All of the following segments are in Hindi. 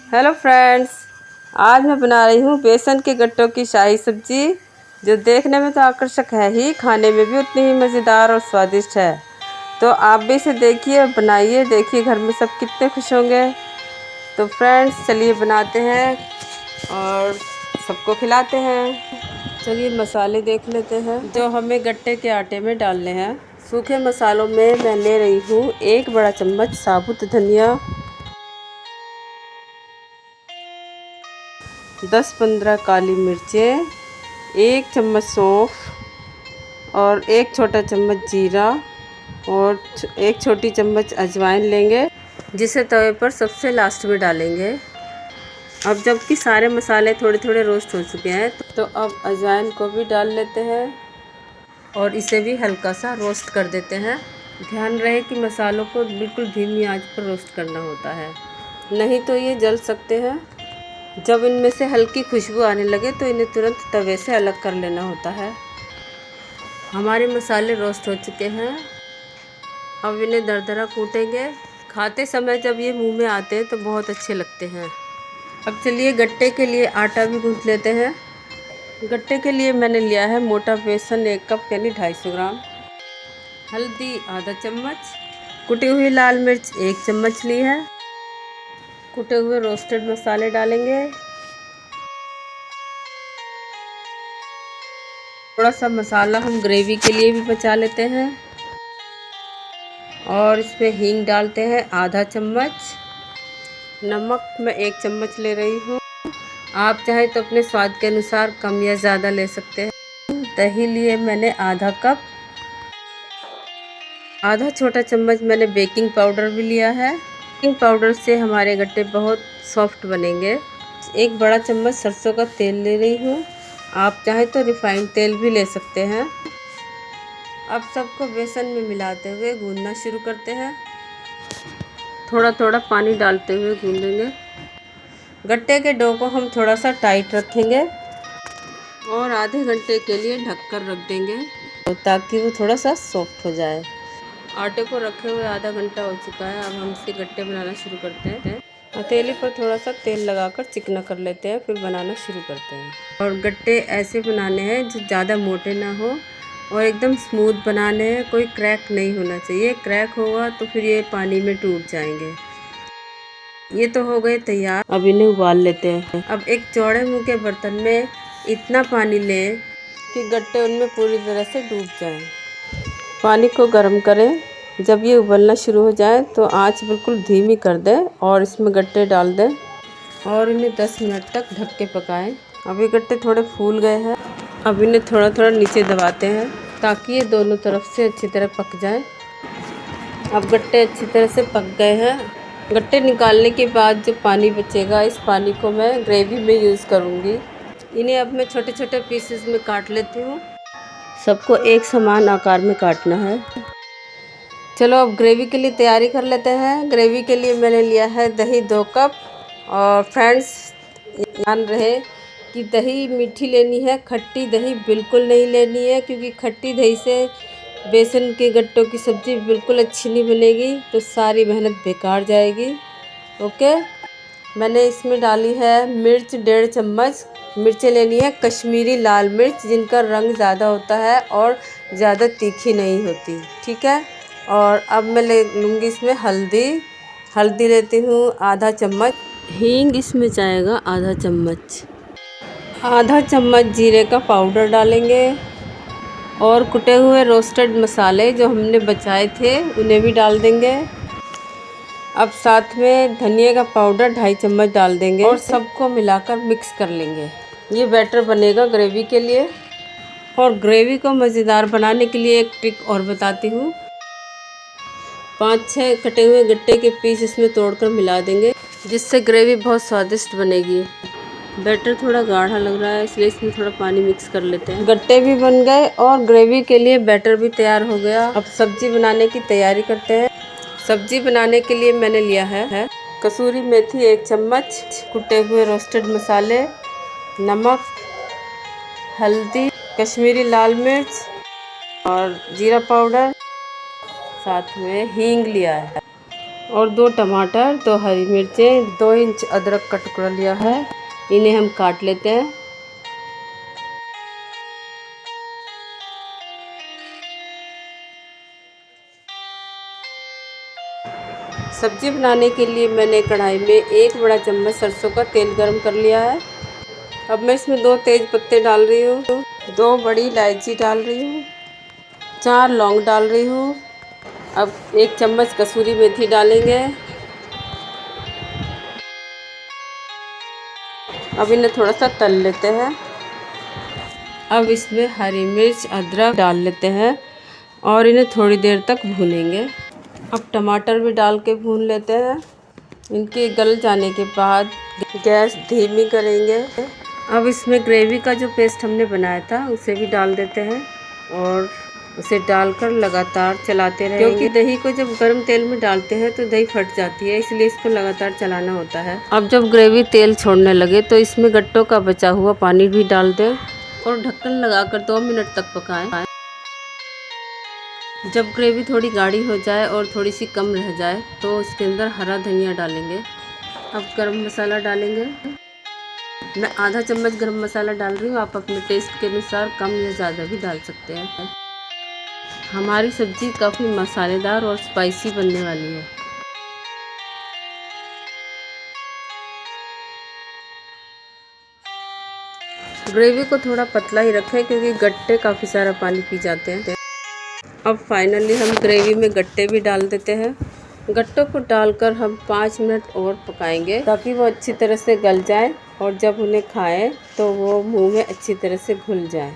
हेलो फ्रेंड्स, आज मैं बना रही हूँ बेसन के गट्टों की शाही सब्जी, जो देखने में तो आकर्षक है ही, खाने में भी उतनी ही मज़ेदार और स्वादिष्ट है। तो आप भी इसे देखिए और बनाइए, देखिए घर में सब कितने खुश होंगे। तो फ्रेंड्स चलिए बनाते हैं और सबको खिलाते हैं। चलिए मसाले देख लेते हैं जो हमें गट्टे के आटे में डालने हैं। सूखे मसालों में मैं ले रही हूँ 1 बड़ा चम्मच साबुत धनिया, 10-15 काली मिर्चें, 1 चम्मच सौंफ और 1 छोटा चम्मच जीरा और 1 छोटी चम्मच अजवाइन लेंगे, जिसे तवे पर सबसे लास्ट में डालेंगे। अब जबकि सारे मसाले थोड़े थोड़े रोस्ट हो चुके हैं तो अब अजवाइन को भी डाल लेते हैं और इसे भी हल्का सा रोस्ट कर देते हैं। ध्यान रहे कि मसालों को बिल्कुल धीमी आंच पर रोस्ट करना होता है, नहीं तो ये जल सकते हैं। जब इनमें से हल्की खुशबू आने लगे तो इन्हें तुरंत तवे से अलग कर लेना होता है। हमारे मसाले रोस्ट हो चुके हैं, अब इन्हें दरदरा कूटेंगे। खाते समय जब ये मुंह में आते हैं तो बहुत अच्छे लगते हैं। अब चलिए गट्टे के लिए आटा भी गूंथ लेते हैं। गट्टे के लिए मैंने लिया है मोटा बेसन 1 कप यानी 250 ग्राम, हल्दी आधा चम्मच, कुटी हुई लाल मिर्च 1 चम्मच ली है, कुटे हुए रोस्टेड मसाले डालेंगे, थोड़ा सा मसाला हम ग्रेवी के लिए भी बचा लेते हैं और इसमें हींग डालते हैं आधा चम्मच, नमक मैं 1 चम्मच ले रही हूँ, आप चाहे तो अपने स्वाद के अनुसार कम या ज़्यादा ले सकते हैं। दही लिए मैंने आधा कप, आधा छोटा चम्मच मैंने बेकिंग पाउडर भी लिया है। बेकिंग पाउडर से हमारे गट्टे बहुत सॉफ्ट बनेंगे। 1 बड़ा चम्मच सरसों का तेल ले रही हूँ, आप चाहे तो रिफाइंड तेल भी ले सकते हैं। अब सबको बेसन में मिलाते हुए गूंदना शुरू करते हैं। थोड़ा थोड़ा पानी डालते हुए गूंदेंगे। गट्टे के डो को हम थोड़ा सा टाइट रखेंगे और आधे घंटे के लिए ढककर रख देंगे ताकि वो थोड़ा सा सॉफ्ट हो जाए। आटे को रखे हुए आधा घंटा हो चुका है। अब हम इसके गट्टे बनाना शुरू करते हैं। हथेली पर थोड़ा सा तेल लगाकर चिकना कर लेते हैं, फिर बनाना शुरू करते हैं। और गट्टे ऐसे बनाने हैं जो ज़्यादा मोटे ना हो और एकदम स्मूथ बनाने हैं, कोई क्रैक नहीं होना चाहिए। क्रैक होगा तो फिर ये पानी में टूट जाएंगे। ये तो हो गए तैयार, अब इन्हें उबाल लेते हैं। अब एक चौड़े मुंह के बर्तन में इतना पानी लें कि गट्टे उनमें पूरी तरह से डूब जाएं। पानी को गर्म करें, जब ये उबलना शुरू हो जाए तो आंच बिल्कुल धीमी कर दें और इसमें गट्टे डाल दें और इन्हें 10 मिनट तक ढक के पकाएं। अब ये गट्टे थोड़े फूल गए हैं, अब इन्हें थोड़ा थोड़ा नीचे दबाते हैं ताकि ये दोनों तरफ से अच्छी तरह पक जाए। अब गट्टे अच्छी तरह से पक गए हैं। गट्टे निकालने के बाद जो पानी बचेगा, इस पानी को मैं ग्रेवी में यूज़ करूँगी। इन्हें अब मैं छोटे छोटे पीसेस में काट लेती हूँ। सबको एक समान आकार में काटना है। चलो अब ग्रेवी के लिए तैयारी कर लेते हैं। ग्रेवी के लिए मैंने लिया है दही 2 कप। और फ्रेंड्स ध्यान रहे कि दही मीठी लेनी है, खट्टी दही बिल्कुल नहीं लेनी है, क्योंकि खट्टी दही से बेसन के गट्टों की सब्ज़ी बिल्कुल अच्छी नहीं बनेगी, तो सारी मेहनत बेकार जाएगी। ओके, मैंने इसमें डाली है मिर्च 1.5 चम्मच। मिर्चें लेनी है कश्मीरी लाल मिर्च, जिनका रंग ज़्यादा होता है और ज़्यादा तीखी नहीं होती, ठीक है। और अब मैं ले लूँगी इसमें हल्दी लेती हूँ आधा चम्मच, हींग इसमें जाएगा आधा चम्मच, आधा चम्मच जीरे का पाउडर डालेंगे और कुटे हुए रोस्टेड मसाले जो हमने बचाए थे उन्हें भी डाल देंगे। अब साथ में धनिया का पाउडर 2.5 चम्मच डाल देंगे और सबको मिलाकर मिक्स कर लेंगे। ये बैटर बनेगा ग्रेवी के लिए। और ग्रेवी को मज़ेदार बनाने के लिए एक ट्रिक और बताती हूँ। 5-6 कटे हुए गट्टे के पीस इसमें तोड़कर मिला देंगे, जिससे ग्रेवी बहुत स्वादिष्ट बनेगी। बैटर थोड़ा गाढ़ा लग रहा है, इसलिए इसमें थोड़ा पानी मिक्स कर लेते हैं। गट्टे भी बन गए और ग्रेवी के लिए बैटर भी तैयार हो गया। अब सब्जी बनाने की तैयारी करते हैं। सब्जी बनाने के लिए मैंने लिया है कसूरी मेथी 1 चम्मच, कुटे हुए रोस्टेड मसाले, नमक, हल्दी, कश्मीरी लाल मिर्च और जीरा पाउडर, साथ में हींग लिया है। और 2 टमाटर, 2 हरी मिर्चें, 2 इंच अदरक का टुकड़ा लिया है। इन्हें हम काट लेते हैं। सब्जी बनाने के लिए मैंने कढ़ाई में 1 बड़ा चम्मच सरसों का तेल गरम कर लिया है। अब मैं इसमें 2 तेज पत्ते डाल रही हूँ, 2 बड़ी इलायची डाल रही हूँ, 4 लौंग डाल रही हूँ। अब 1 चम्मच कसूरी मेथी डालेंगे। अब इन्हें थोड़ा सा तल लेते हैं। अब इसमें हरी मिर्च, अदरक डाल लेते हैं और इन्हें थोड़ी देर तक भूनेंगे। अब टमाटर भी डाल के भून लेते हैं। इनके गल जाने के बाद गैस धीमी करेंगे। अब इसमें ग्रेवी का जो पेस्ट हमने बनाया था उसे भी डाल देते हैं और उसे डालकर लगातार चलाते रहेंगे, क्योंकि दही को जब गर्म तेल में डालते हैं तो दही फट जाती है, इसलिए इसको लगातार चलाना होता है। अब जब ग्रेवी तेल छोड़ने लगे तो इसमें गट्टों का बचा हुआ पानी भी डाल दें और ढक्कन लगाकर 2 मिनट तक पकाएं। जब ग्रेवी थोड़ी गाढ़ी हो जाए और थोड़ी सी कम रह जाए तो इसके अंदर हरा धनिया डालेंगे। अब गरम मसाला डालेंगे। मैं आधा चम्मच गरम मसाला डाल रही हूँ, आप अपने टेस्ट के अनुसार कम या ज़्यादा भी डाल सकते हैं। हमारी सब्ज़ी काफ़ी मसालेदार और स्पाइसी बनने वाली है। ग्रेवी को थोड़ा पतला ही रखें क्योंकि गट्टे काफ़ी सारा पानी पी जाते हैं। अब फाइनली हम ग्रेवी में गट्टे भी डाल देते हैं। गट्टों को डालकर हम 5 मिनट और पकाएंगे ताकि वो अच्छी तरह से गल जाए और जब उन्हें खाएं तो वो मुंह में अच्छी तरह से घुल जाए।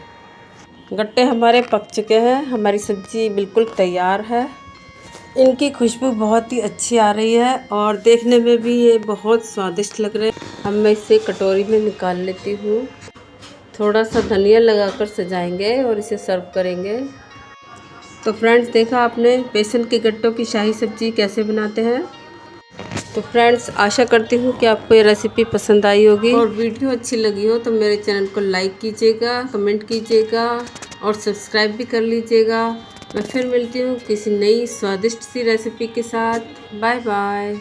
गट्टे हमारे पक चुके हैं, हमारी सब्ज़ी बिल्कुल तैयार है। इनकी खुशबू बहुत ही अच्छी आ रही है और देखने में भी ये बहुत स्वादिष्ट लग रहे हैं। अब मैं इसे कटोरी में निकाल लेती हूँ। थोड़ा सा धनिया लगाकर सजाएंगे और इसे सर्व करेंगे। तो फ्रेंड्स, देखा आपने बेसन के गट्टों की शाही सब्ज़ी कैसे बनाते हैं। तो फ्रेंड्स, आशा करती हूँ कि आपको ये रेसिपी पसंद आई होगी और वीडियो अच्छी लगी हो तो मेरे चैनल को लाइक कीजिएगा, कमेंट कीजिएगा और सब्सक्राइब भी कर लीजिएगा। मैं फिर मिलती हूँ किसी नई स्वादिष्ट सी रेसिपी के साथ। Bye bye.